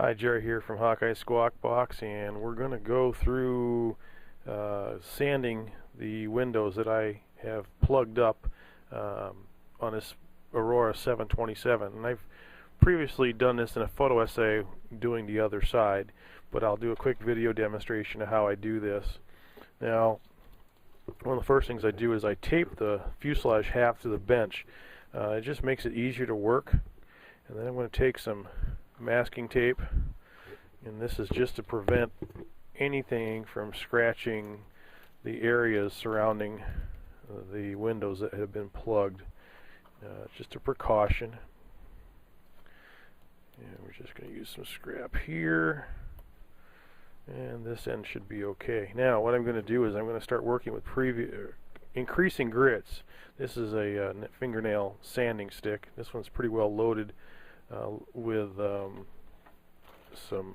Hi, Jerry here from Hawkeye Squawk Box, and we're going to go through sanding the windows that I have plugged up on this Aurora 727. And I've previously done this in a photo essay doing the other side, but I'll do a quick video demonstration of how I do this. Now, one of the first things I do is I tape the fuselage half to the bench. It just makes it easier to work. And then I'm going to take some masking tape, and this is just to prevent anything from scratching the areas surrounding the windows that have been plugged. Just a precaution. And we're just going to use some scrap here, and this end should be okay. Now what I'm going to do is I'm going to start working with increasing grits. This is a fingernail sanding stick. This one's pretty well loaded with some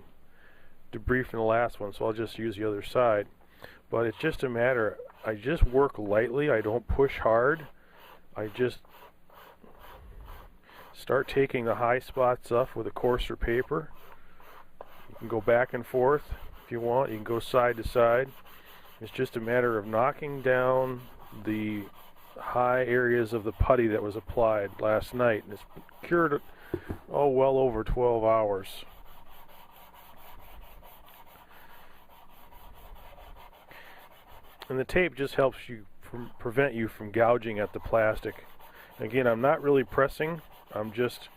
debris from the last one, so I'll just use the other side. But it's just a matter, I just work lightly, I don't push hard. I just start taking the high spots off with a coarser paper. You can go back and forth if you want, you can go side to side. It's just a matter of knocking down the high areas of the putty that was applied last night, and it's cured well over 12 hours. And the tape just helps you prevent you from gouging at the plastic. Again, I'm not really pressing, I'm just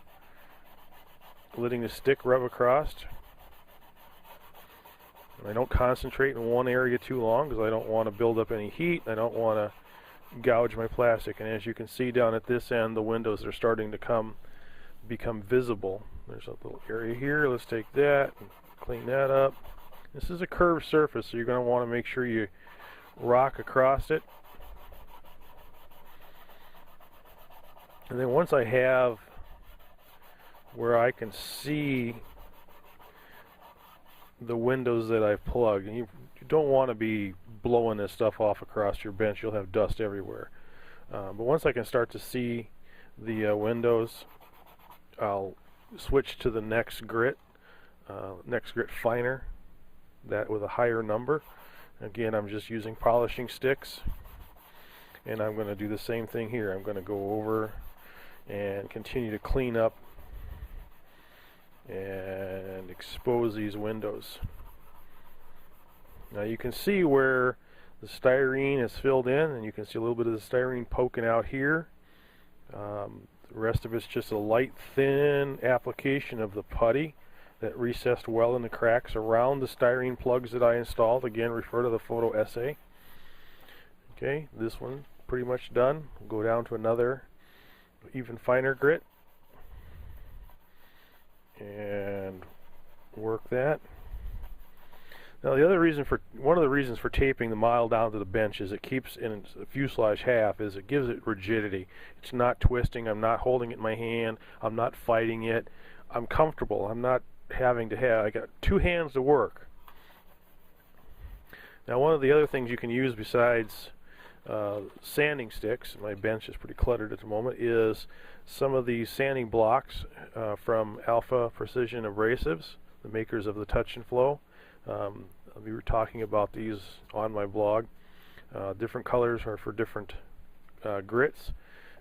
letting the stick rub across. And I don't concentrate in one area too long because I don't want to build up any heat. I don't want to gouge my plastic. And as you can see down at this end, the windows are starting to become visible. There's a little area here. Let's take that and clean that up. This is a curved surface, so you're going to want to make sure you rock across it. And then once I have where I can see the windows that I've plugged, and you don't want to be blowing this stuff off across your bench, you'll have dust everywhere. But once I can start to see the windows, I'll switch to the next grit finer, that with a higher number. Again, I'm just using polishing sticks, and I'm going to do the same thing here. I'm going to go over and continue to clean up and expose these windows. Now you can see where the styrene is filled in, and you can see a little bit of the styrene poking out here. The rest of it's just a light, thin application of the putty that recessed well in the cracks around the styrene plugs that I installed. Again, refer to the photo essay. Okay, this one pretty much done. We'll go down to another even finer grit and work that. Now one of the reasons for taping the mile down to the bench is it keeps in the fuselage half, is it gives it rigidity. It's not twisting, I'm not holding it in my hand, I'm not fighting it. I'm comfortable, I'm not having to I got two hands to work. Now one of the other things you can use besides sanding sticks, my bench is pretty cluttered at the moment, is some of these sanding blocks from Alpha Precision Abrasives, the makers of the Touch and Flow. We were talking about these on my blog. Different colors are for different grits.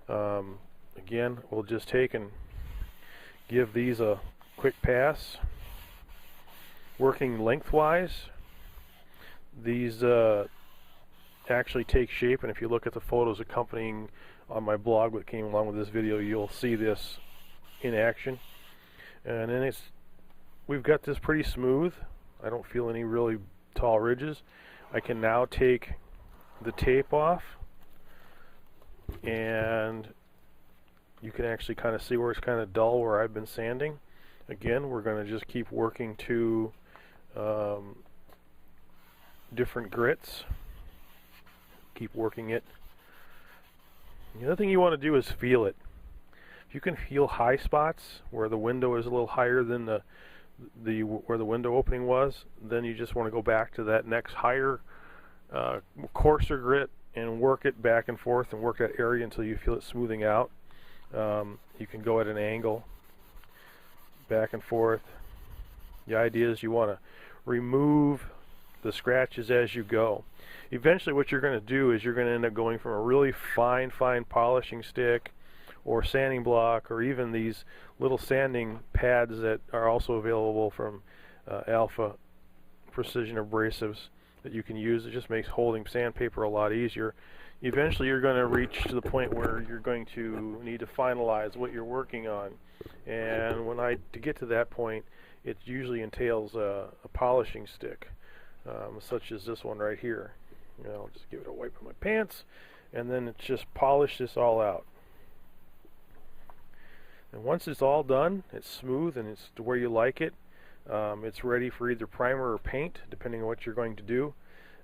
Again, we'll just take and give these a quick pass. Working lengthwise, these actually take shape, and if you look at the photos accompanying on my blog that came along with this video, you'll see this in action. And then we've got this pretty smooth. I don't feel any really tall ridges. I can now take the tape off, and you can actually kind of see where it's kind of dull where I've been sanding. Again, we're going to just keep working to different grits. Keep working it. The other thing you want to do is feel it. If you can feel high spots where the window is a little higher than where the window opening was, then you just want to go back to that next higher, coarser grit and work it back and forth and work that area until you feel it smoothing out. You can go at an angle, back and forth, The idea is you want to remove the scratches as you go. Eventually what you're going to do is you're going to end up going from a really fine polishing stick or sanding block, or even these little sanding pads that are also available from Alpha Precision Abrasives that you can use. It just makes holding sandpaper a lot easier. Eventually you're going to reach to the point where you're going to need to finalize what you're working on, and to get to that point, it usually entails a polishing stick, such as this one right here. I'll just give it a wipe on my pants, and then it's just polish this all out. And once it's all done, it's smooth and it's to where you like it. It's ready for either primer or paint, depending on what you're going to do.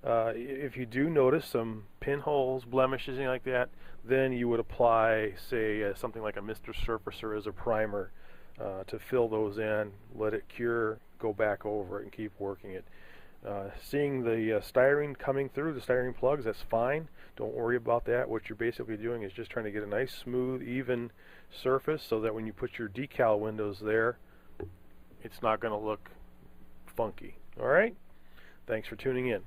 If you do notice some pinholes, blemishes, anything like that, then you would apply, say, something like a Mr. Surfacer as a primer to fill those in, let it cure, go back over it, and keep working it. Seeing the styrene coming through, the styrene plugs, that's fine. Don't worry about that. What you're basically doing is just trying to get a nice, smooth, even surface so that when you put your decal windows there, it's not going to look funky. All right? Thanks for tuning in.